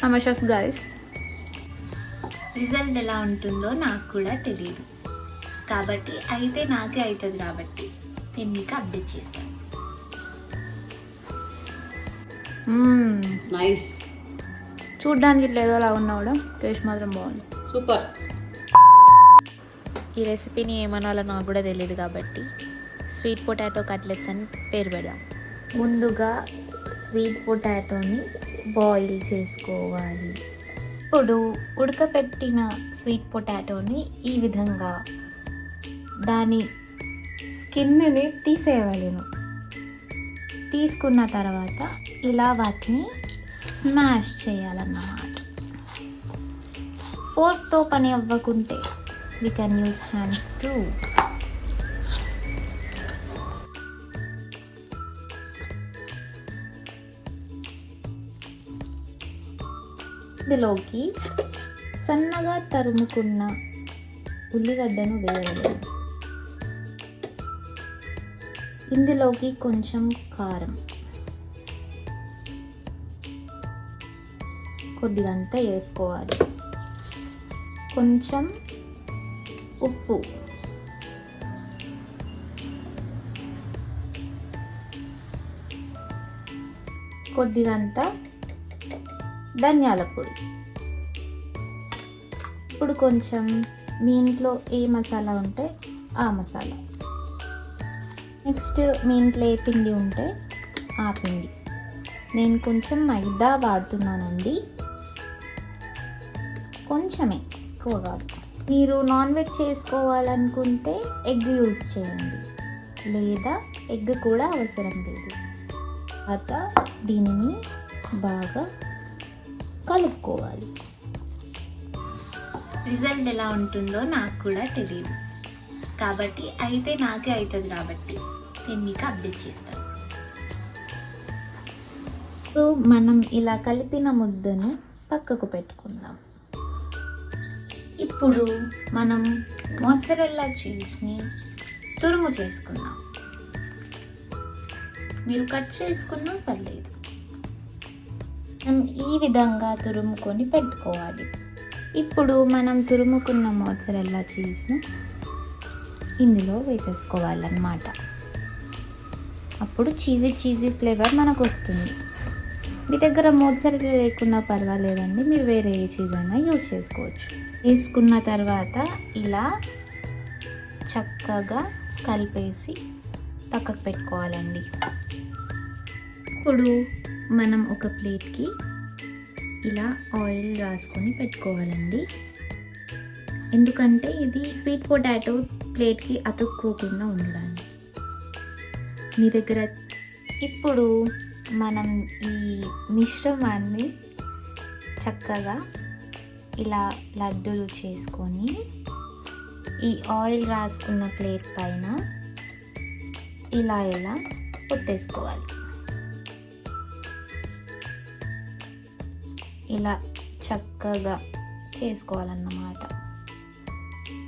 I'm a chef, guys. Result ఎలా ఉంటుందో నాకు కూడా తెలియదు, కాబట్టి అయితే నాకే అవుతుంది కాబట్టి నేను మీకు అప్డేట్ చేస్తాను. నైస్, చూడ్డానికి ఇట్లా ఏదోలా ఉన్నా కూడా టేస్ట్ మాత్రం బాగుంది. సూపర్. ఈ రెసిపీని ఏమనాలో నాకు కూడా తెలియదు కాబట్టి స్వీట్ పొటాటో కట్లెట్స్ అని పేరు పెడదాం. ముందుగా స్వీట్ పొటాటోని బాయిల్ చేసుకోవాలి. ఇప్పుడు ఉడకపెట్టిన స్వీట్ పొటాటోని ఈ విధంగా దాని స్కిన్ని తీసేయవలెను. తీసుకున్న తర్వాత ఇలా వాటిని స్మాష్ చేయాలన్నమాట. ఫోర్క్తో పని అవ్వకుంటే we can use hands too. ఇందులోకి సన్నగా తరుముకున్న ఉల్లిగడ్డను వేయాలి. ఇందులోకి కొంచెం కారం, కొద్దిగంతా వేసుకోవాలి. కొంచెం ఉప్పు, కొద్దిగంత ధనియాల పొడి. ఇప్పుడు కొంచెం మీ ఇంట్లో ఏ మసాలా ఉంటే ఆ మసాలా. నెక్స్ట్ మీ ఇంట్లో ఏ పిండి ఉంటే ఆ పిండి. నేను కొంచెం మైదా వాడుతున్నానండి, కొంచెమే, ఎక్కువ కాదు. మీరు నాన్ వెజ్ చేసుకోవాలనుకుంటే ఎగ్ యూస్ చేయండి, లేదా ఎగ్ కూడా అవసరం లేదు. తర్వాత దీనిని బాగా కలుపుకోవాలి. రిజల్ట్ ఎలా ఉంటుందో నాకు కూడా తెలియదు, కాబట్టి అయితే నాకే అవుతుంది కాబట్టి నేను మీకు అప్డేట్ చేస్తాను. సో మనం ఇలా కలిపిన ముద్దను పక్కకు పెట్టుకుందాం. ఇప్పుడు మనం మోzzarella చీజ్ని తురుము చేసుకుందాం. మీరు కట్ చేసుకున్నా పర్లేదు. మనం ఈ విధంగా తురుముకొని పెట్టుకోవాలి. ఇప్పుడు మనం తురుముకున్న మోzzarella చీజ్ను ఇందులో వేసేసుకోవాలన్నమాట. అప్పుడు చీజీ ఫ్లేవర్ మనకు వస్తుంది. మీ దగ్గర మోzzarella లేకున్నా పర్వాలేదండి, మీరు వేరే ఏ చీజ్ అయినా యూజ్ చేసుకోవచ్చు. వేసుకున్న తర్వాత ఇలా చక్కగా కలిపేసి పక్కకు పెట్టుకోవాలండి. ఇప్పుడు మనం ఒక ప్లేట్కి ఇలా ఆయిల్ రాసుకొని పెట్టుకోవాలండి, ఎందుకంటే ఇది స్వీట్ పొటాటో ప్లేట్కి అతుక్కోకుండా ఉండడానికి. మీ దగ్గర ఇప్పుడు మనం ఈ మిశ్రమాన్ని చక్కగా ఇలా లడ్డూలు చేసుకొని ఈ ఆయిల్ రాసుకున్న ప్లేట్ పైన ఇలా పొత్తేసుకోవాలి. ఇలా చక్కగా చేసుకోవాలన్నమాట.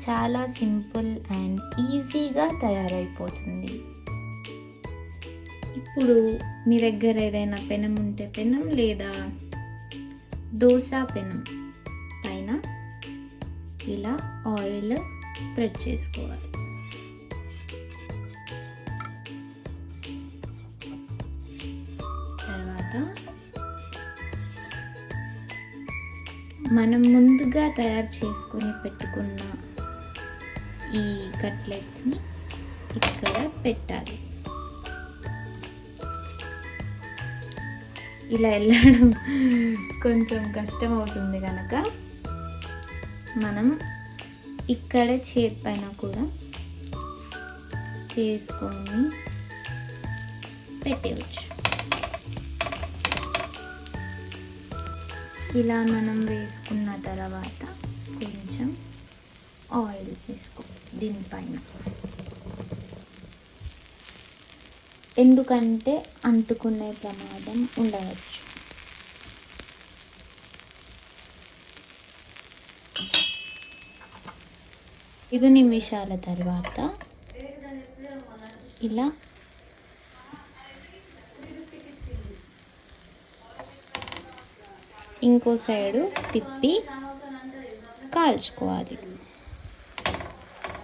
చాలా సింపుల్ అండ్ ఈజీగా తయారైపోతుంది. ఇప్పుడు మీ దగ్గర ఏదైనా పెనం ఉంటే పెనం, లేదా దోశ పెనం పైన ఇలా ఆయిల్ స్ప్రెడ్ చేసుకోవాలి. తర్వాత మనం ముందుగా తయారు చేసుకొని పెట్టుకున్న ఈ కట్లెట్స్ని ఇక్కడ పెట్టాలి. ఇలా వెళ్ళడం కొంచెం కష్టం అవుతుంది కనుక మనం ఇక్కడ చేతి పైన కూడా చేసుకొని పెట్టవచ్చు. ఇలా మనం వేసుకున్న తర్వాత కొంచెం ఆయిల్ వేసుకోవాలి దీనిపైన, ఎందుకంటే అంటుకునే ప్రమాదం ఉండవచ్చు. 5 నిమిషాల తర్వాత ఇలా ఇంకో సైడు తిప్పి కాల్చుకోవాలి.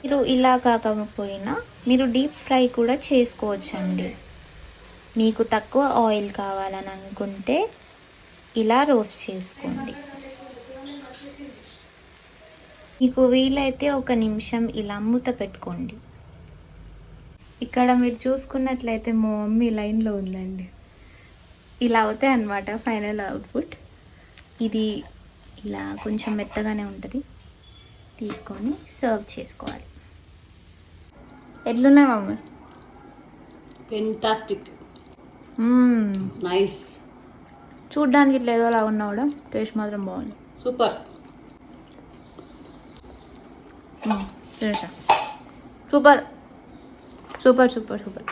మీరు ఇలా కాకపోయినా మీరు డీప్ ఫ్రై కూడా చేసుకోవచ్చండి. మీకు తక్కువ ఆయిల్ కావాలని అనుకుంటే ఇలా రోస్ట్ చేసుకోండి. మీకు వీలైతే 1 నిమిషం ఇలా మూత పెట్టుకోండి. ఇక్కడ మీరు చూసుకున్నట్లయితే మా మమ్మీ లైన్లో ఉందండి. ఇలా అవుతాయి అన్నమాట ఫైనల్ అవుట్పుట్. ఇది ఇలా కొంచెం మెత్తగానే ఉంటుంది. తీసుకొని సర్వ్ చేసుకోవాలి. ఎట్లున్నాయి మమ్మీ? ఫెంటాస్టిక్, నైస్, చూడ్డానికి ఇట్లా ఏదో అలా ఉన్నా కూడా టేస్ట్ మాత్రం బాగుంది. సూపర్. తినేసా. Super super super super.